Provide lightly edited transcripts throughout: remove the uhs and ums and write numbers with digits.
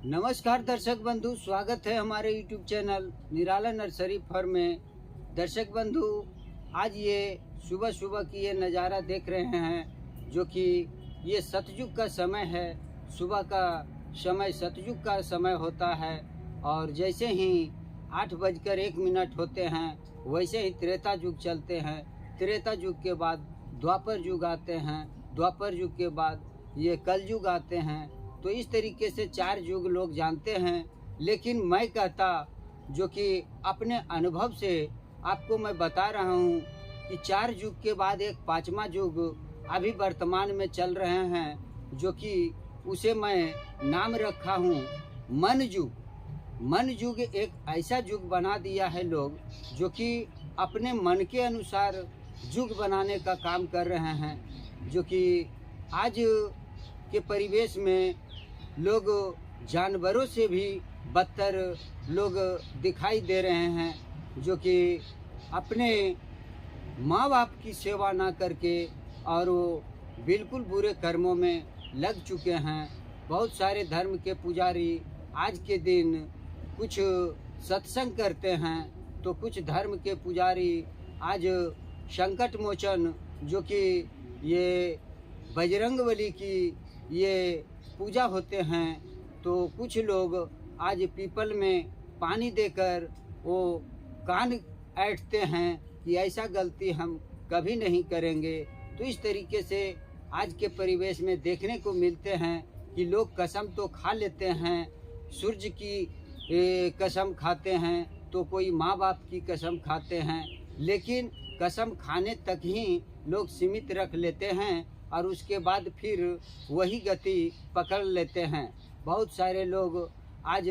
नमस्कार दर्शक बंधु, स्वागत है हमारे YouTube चैनल निराला नर्सरी फार्म में। दर्शक बंधु, आज ये सुबह सुबह की ये नज़ारा देख रहे हैं, जो कि ये सतयुग का समय है। सुबह का समय सतयुग का समय होता है और जैसे ही 8:01 होते हैं वैसे ही त्रेता युग चलते हैं। त्रेता युग के बाद द्वापर युग आते हैं, द्वापर युग के बाद ये कल युग आते हैं। तो इस तरीके से 4 युग लोग जानते हैं, लेकिन मैं कहता, जो कि अपने अनुभव से आपको मैं बता रहा हूँ कि 4 युग के बाद एक 5वां युग अभी वर्तमान में चल रहे हैं, जो कि उसे मैं नाम रखा हूँ मन युग। मन युग एक ऐसा युग बना दिया है लोग, जो कि अपने मन के अनुसार युग बनाने का काम कर रहे हैं। जो कि आज के परिवेश में लोग जानवरों से भी बदतर लोग दिखाई दे रहे हैं, जो कि अपने माँ बाप की सेवा ना करके और वो बिल्कुल बुरे कर्मों में लग चुके हैं। बहुत सारे धर्म के पुजारी आज के दिन कुछ सत्संग करते हैं, तो कुछ धर्म के पुजारी आज संकट मोचन, जो कि ये बजरंगबली की ये पूजा होते हैं, तो कुछ लोग आज पीपल में पानी देकर वो कान ऐंठते हैं कि ऐसा गलती हम कभी नहीं करेंगे। तो इस तरीके से आज के परिवेश में देखने को मिलते हैं कि लोग कसम तो खा लेते हैं, सूर्य की कसम खाते हैं, तो कोई माँ बाप की कसम खाते हैं, लेकिन कसम खाने तक ही लोग सीमित रख लेते हैं और उसके बाद फिर वही गति पकड़ लेते हैं। बहुत सारे लोग आज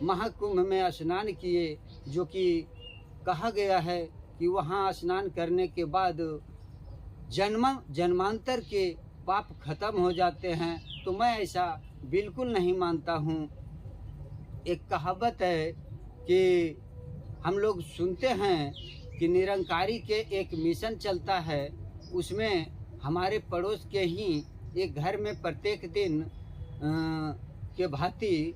महाकुंभ में स्नान किए, जो कि कहा गया है कि वहाँ स्नान करने के बाद जन्मांतर के पाप खत्म हो जाते हैं। तो मैं ऐसा बिल्कुल नहीं मानता हूँ। एक कहावत है कि हम लोग सुनते हैं कि निरंकारी के एक मिशन चलता है, उसमें हमारे पड़ोस के ही एक घर में प्रत्येक दिन के भांति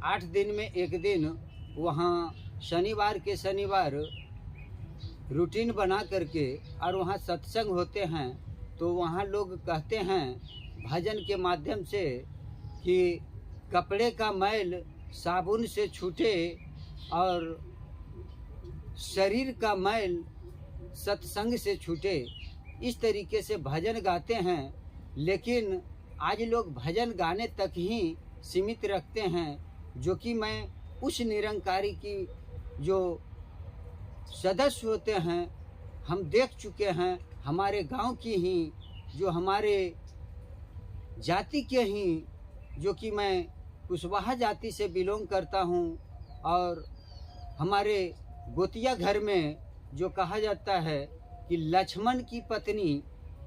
8 दिन में एक दिन वहाँ शनिवार के शनिवार रूटीन बना करके और वहाँ सत्संग होते हैं। तो वहाँ लोग कहते हैं भजन के माध्यम से कि कपड़े का मैल साबुन से छूटे और शरीर का मैल सत्संग से छूटे। इस तरीके से भजन गाते हैं, लेकिन आज लोग भजन गाने तक ही सीमित रखते हैं। जो कि मैं उस निरंकारी की जो सदस्य होते हैं हम देख चुके हैं, हमारे गांव की ही, जो हमारे जाति के ही, जो कि मैं कुशवाहा जाति से बिलोंग करता हूं, और हमारे गोतिया घर में जो कहा जाता है कि लक्ष्मण की पत्नी,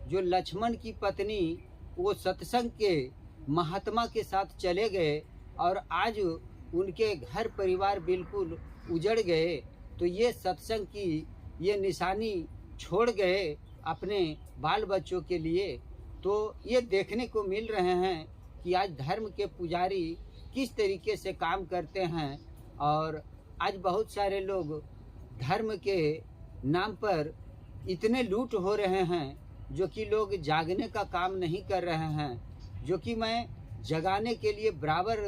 जो लक्ष्मण की पत्नी वो सत्संग के महात्मा के साथ चले गए और आज उनके घर परिवार बिल्कुल उजड़ गए। तो ये सत्संग की ये निशानी छोड़ गए अपने बाल बच्चों के लिए। तो ये देखने को मिल रहे हैं कि आज धर्म के पुजारी किस तरीके से काम करते हैं, और आज बहुत सारे लोग धर्म के नाम पर इतने लूट हो रहे हैं, जो कि लोग जागने का काम नहीं कर रहे हैं। जो कि मैं जगाने के लिए बराबर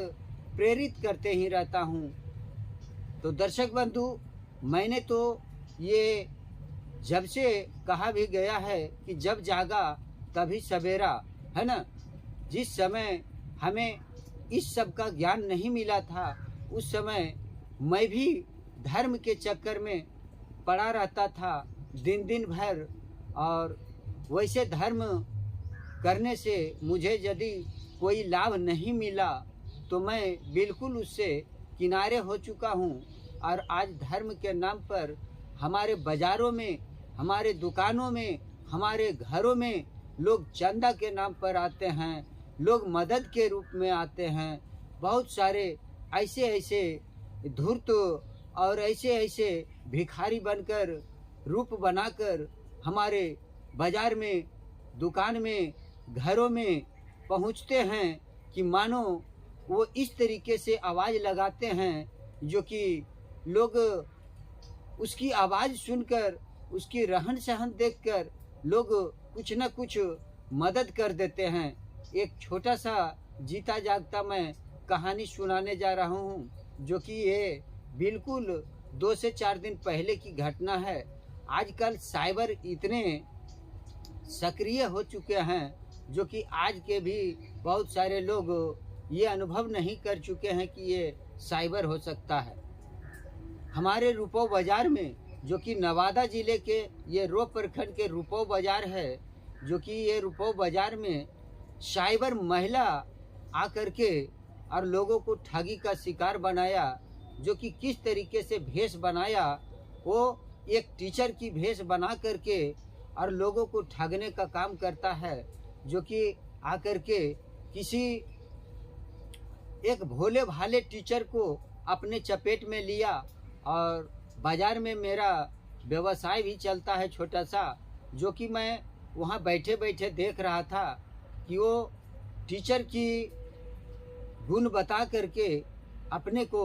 प्रेरित करते ही रहता हूँ। तो दर्शक बंधु, मैंने तो ये जब से कहा भी गया है कि जब जागा तभी सवेरा, है ना। जिस समय हमें इस सब का ज्ञान नहीं मिला था, उस समय मैं भी धर्म के चक्कर में पड़ा रहता था दिन दिन भर, और वैसे धर्म करने से मुझे यदि कोई लाभ नहीं मिला तो मैं बिल्कुल उससे किनारे हो चुका हूँ। और आज धर्म के नाम पर हमारे बाज़ारों में, हमारे दुकानों में, हमारे घरों में लोग चंदा के नाम पर आते हैं, लोग मदद के रूप में आते हैं। बहुत सारे ऐसे ऐसे धूर्त और ऐसे ऐसे भिखारी बनकर रूप बनाकर हमारे बाजार में, दुकान में, घरों में पहुंचते हैं कि मानो वो इस तरीके से आवाज़ लगाते हैं जो कि लोग उसकी आवाज़ सुनकर, उसकी रहन सहन देखकर लोग कुछ न कुछ मदद कर देते हैं। एक छोटा सा जीता जागता मैं कहानी सुनाने जा रहा हूँ, जो कि ये बिल्कुल 2 से 4 दिन पहले की घटना है। आजकल साइबर इतने सक्रिय हो चुके हैं, जो कि आज के भी बहुत सारे लोग ये अनुभव नहीं कर चुके हैं कि ये साइबर हो सकता है। हमारे रुपौ बाज़ार में, जो कि नवादा ज़िले के ये रो प्रखंड के रुपौ बाज़ार है, जो कि ये रुपौ बाज़ार में साइबर महिला आकर के और लोगों को ठगी का शिकार बनाया। जो कि किस तरीके से भेष बनाया, वो एक टीचर की भेष बना करके और लोगों को ठगने का काम करता है। जो कि आकर के किसी एक भोले भाले टीचर को अपने चपेट में लिया। और बाज़ार में मेरा व्यवसाय भी चलता है छोटा सा, जो कि मैं वहाँ बैठे बैठे देख रहा था कि वो टीचर की गुण बता करके, अपने को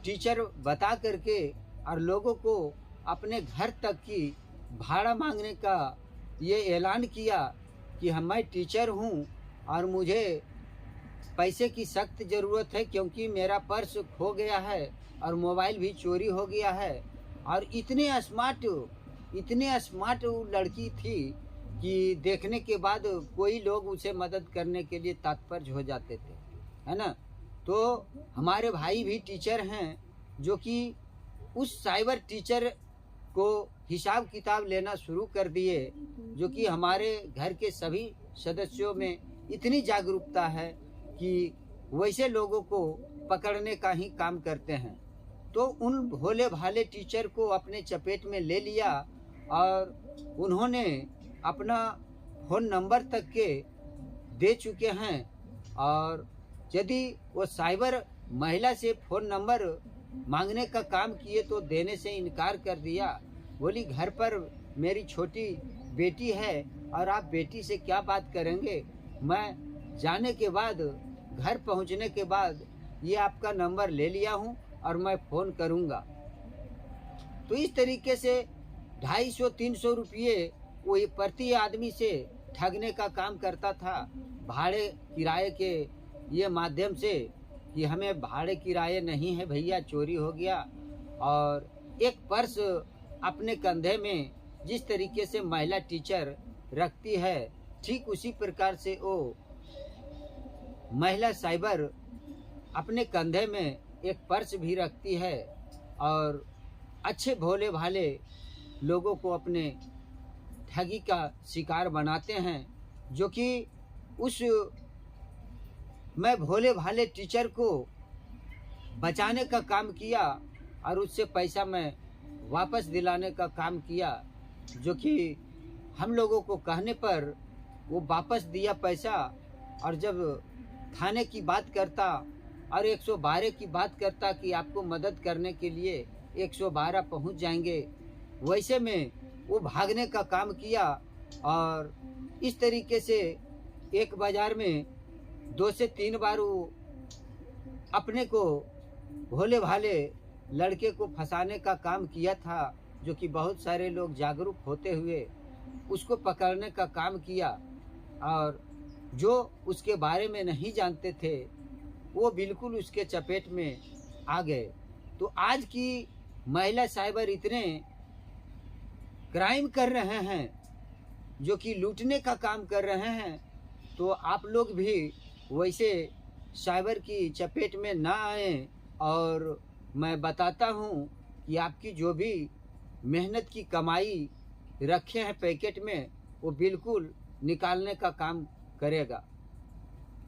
टीचर बता करके और लोगों को अपने घर तक की भाड़ा मांगने का ये ऐलान किया कि मैं टीचर हूँ और मुझे पैसे की सख्त ज़रूरत है, क्योंकि मेरा पर्स खो गया है और मोबाइल भी चोरी हो गया है। और इतने स्मार्ट वो लड़की थी कि देखने के बाद कोई लोग उसे मदद करने के लिए तत्पर हो जाते थे, है ना। तो हमारे भाई भी टीचर हैं, जो कि उस साइबर टीचर को हिसाब किताब लेना शुरू कर दिए। जो कि हमारे घर के सभी सदस्यों में इतनी जागरूकता है कि वैसे लोगों को पकड़ने का ही काम करते हैं। तो उन भोले भाले टीचर को अपने चपेट में ले लिया और उन्होंने अपना फ़ोन नंबर तक के दे चुके हैं। और यदि वो साइबर महिला से फ़ोन नंबर मांगने का काम किए तो देने से इनकार कर दिया। बोली घर पर मेरी छोटी बेटी है और आप बेटी से क्या बात करेंगे। मैं जाने के बाद, घर पहुंचने के बाद ये आपका नंबर ले लिया हूं और मैं फ़ोन करूंगा। तो इस तरीके से 250-300 रुपये वो ये प्रति आदमी से ठगने का काम करता था, भाड़े किराए के ये माध्यम से कि हमें भाड़े किराए नहीं है भैया, चोरी हो गया। और एक पर्स अपने कंधे में जिस तरीके से महिला टीचर रखती है, ठीक उसी प्रकार से वो महिला साइबर अपने कंधे में एक पर्स भी रखती है और अच्छे भोले भाले लोगों को अपने ठगी का शिकार बनाते हैं। जो कि उस मैं भोले भाले टीचर को बचाने का काम किया और उससे पैसा मैं वापस दिलाने का काम किया। जो कि हम लोगों को कहने पर वो वापस दिया पैसा। और जब थाने की बात करता और 112 की बात करता कि आपको मदद करने के लिए 112 पहुंच जाएंगे, वैसे में वो भागने का काम किया। और इस तरीके से एक बाज़ार में 2 से 3 बार वो अपने को भोले भाले लड़के को फंसाने का काम किया था। जो कि बहुत सारे लोग जागरूक होते हुए उसको पकड़ने का काम किया और जो उसके बारे में नहीं जानते थे वो बिल्कुल उसके चपेट में आ गए। तो आज की महिला साइबर इतने क्राइम कर रहे हैं, जो कि लूटने का काम कर रहे हैं। तो आप लोग भी वैसे साइबर की चपेट में ना आएं। और मैं बताता हूं कि आपकी जो भी मेहनत की कमाई रखे हैं पैकेट में, वो बिल्कुल निकालने का काम करेगा।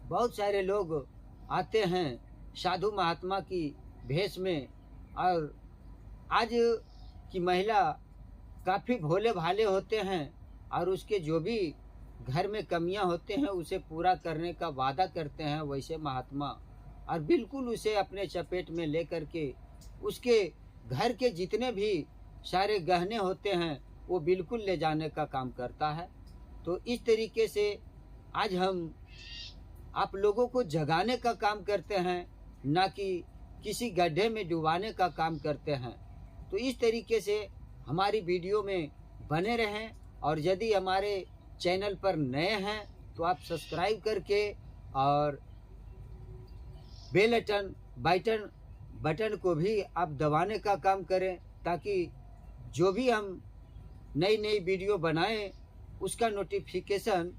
बहुत सारे लोग आते हैं साधु महात्मा की भेष में, और आज की महिला काफ़ी भोले भाले होते हैं और उसके जो भी घर में कमियां होते हैं उसे पूरा करने का वादा करते हैं वैसे महात्मा। और बिल्कुल उसे अपने चपेट में लेकर के उसके घर के जितने भी सारे गहने होते हैं वो बिल्कुल ले जाने का काम करता है। तो इस तरीके से आज हम आप लोगों को जगाने का काम करते हैं, ना कि किसी गड्ढे में डुबाने का काम करते हैं। तो इस तरीके से हमारी वीडियो में बने रहें, और यदि हमारे चैनल पर नए हैं तो आप सब्सक्राइब करके और बेल बटन को भी आप दबाने का काम करें, ताकि जो भी हम नई नई वीडियो बनाएं उसका नोटिफिकेशन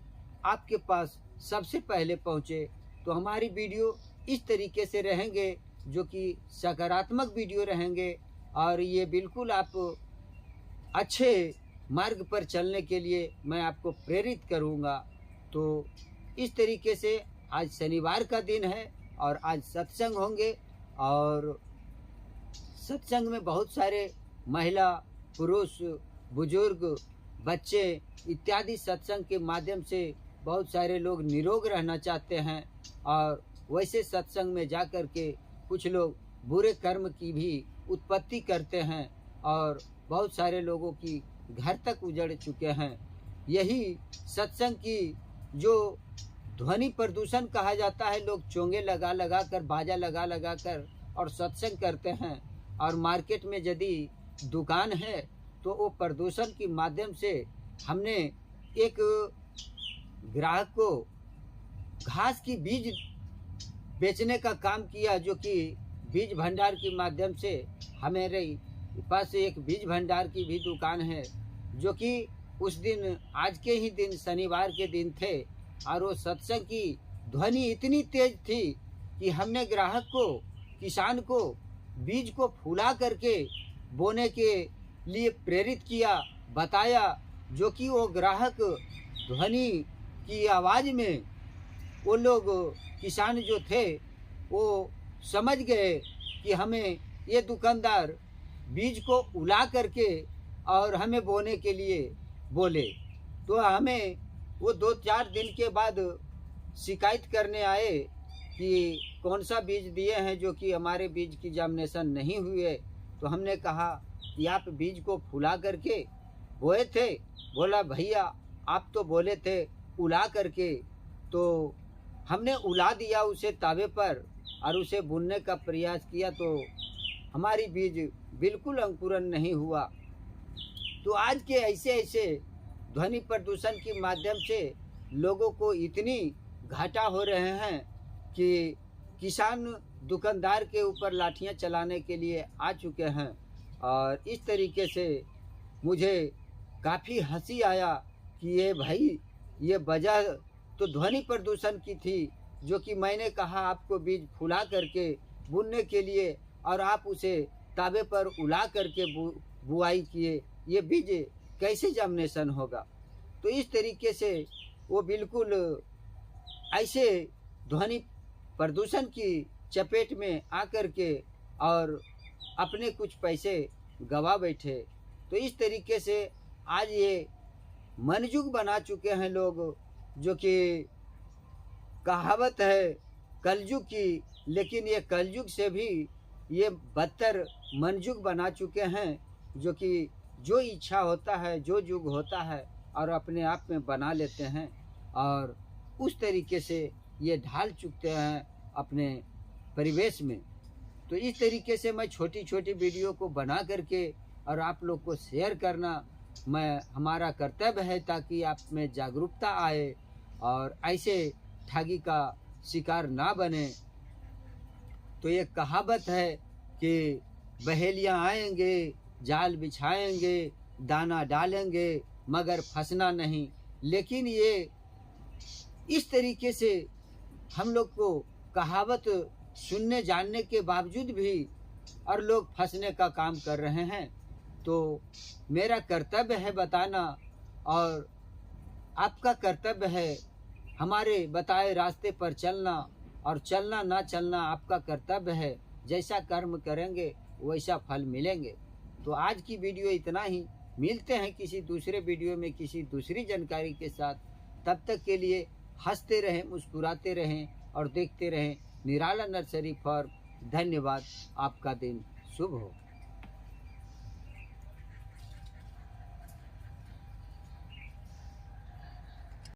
आपके पास सबसे पहले पहुंचे। तो हमारी वीडियो इस तरीके से रहेंगे जो कि सकारात्मक वीडियो रहेंगे, और ये बिल्कुल आप अच्छे मार्ग पर चलने के लिए मैं आपको प्रेरित करूंगा। तो इस तरीके से आज शनिवार का दिन है और आज सत्संग होंगे, और सत्संग में बहुत सारे महिला, पुरुष, बुजुर्ग, बच्चे इत्यादि सत्संग के माध्यम से बहुत सारे लोग निरोग रहना चाहते हैं, और वैसे सत्संग में जाकर के कुछ लोग बुरे कर्म की भी उत्पत्ति करते हैं, और बहुत सारे लोगों की घर तक उजड़ चुके हैं। यही सत्संग की जो ध्वनि प्रदूषण कहा जाता है, लोग चोंगे लगा लगा कर, बाजा लगा लगा कर और सत्संग करते हैं, और मार्केट में यदि दुकान है तो वो प्रदूषण के माध्यम से हमने एक ग्राहक को घास की बीज बेचने का काम किया, जो कि बीज भंडार के माध्यम से हमारे पास एक बीज भंडार की भी दुकान है, जो कि उस दिन, आज के ही दिन, शनिवार के दिन थे, और वो सत्संग की ध्वनि इतनी तेज थी कि हमने ग्राहक को, किसान को बीज को फूला करके बोने के लिए प्रेरित किया, बताया, जो कि वो ग्राहक ध्वनि की आवाज़ में वो लोग, किसान जो थे, वो समझ गए कि हमें ये दुकानदार बीज को उला करके और हमें बोने के लिए बोले। तो हमें वो 2-4 दिन के बाद शिकायत करने आए कि कौन सा बीज दिए हैं जो कि हमारे बीज की जर्मिनेशन नहीं हुए। तो हमने कहा कि आप बीज को फुला करके बोए थे। बोला भैया आप तो बोले थे उला करके, तो हमने उला दिया उसे तावे पर और उसे बुनने का प्रयास किया, तो हमारी बीज बिल्कुल अंकुरन नहीं हुआ। तो आज के ऐसे ऐसे ध्वनि प्रदूषण के माध्यम से लोगों को इतनी घाटा हो रहे हैं कि किसान दुकानदार के ऊपर लाठियां चलाने के लिए आ चुके हैं। और इस तरीके से मुझे काफ़ी हंसी आया कि ये भाई, ये वजह तो ध्वनि प्रदूषण की थी, जो कि मैंने कहा आपको बीज फुला करके बुनने के लिए, और आप उसे तावे पर उला करके बुआई किए, ये बीज कैसे जर्मिनेशन होगा। तो इस तरीके से वो बिल्कुल ऐसे ध्वनि प्रदूषण की चपेट में आकर के और अपने कुछ पैसे गवा बैठे। तो इस तरीके से आज ये मनजुग बना चुके हैं लोग, जो कि कहावत है कलयुग की, लेकिन ये कलयुग से भी ये बदतर मनजुग बना चुके हैं, जो कि जो इच्छा होता है, जो युग होता है और अपने आप में बना लेते हैं, और उस तरीके से ये ढाल चुकते हैं अपने परिवेश में। तो इस तरीके से मैं छोटी छोटी वीडियो को बना करके और आप लोग को शेयर करना हमारा कर्तव्य है, ताकि आप में जागरूकता आए और ऐसे ठगी का शिकार ना बने। तो ये कहावत है कि बहेलियाँ आएंगे, जाल बिछाएंगे, दाना डालेंगे, मगर फंसना नहीं। लेकिन ये इस तरीके से हम लोग को कहावत सुनने जानने के बावजूद भी और लोग फंसने का काम कर रहे हैं। तो मेरा कर्तव्य है बताना, और आपका कर्तव्य है हमारे बताए रास्ते पर चलना, और चलना ना चलना आपका कर्तव्य है। जैसा कर्म करेंगे वैसा फल मिलेंगे। तो आज की वीडियो इतना ही। मिलते हैं किसी दूसरे वीडियो में किसी दूसरी जानकारी के साथ। तब तक के लिए हंसते रहें, मुस्कुराते रहें और देखते रहें निराला नर्सरी फार्म। धन्यवाद। आपका दिन शुभ हो।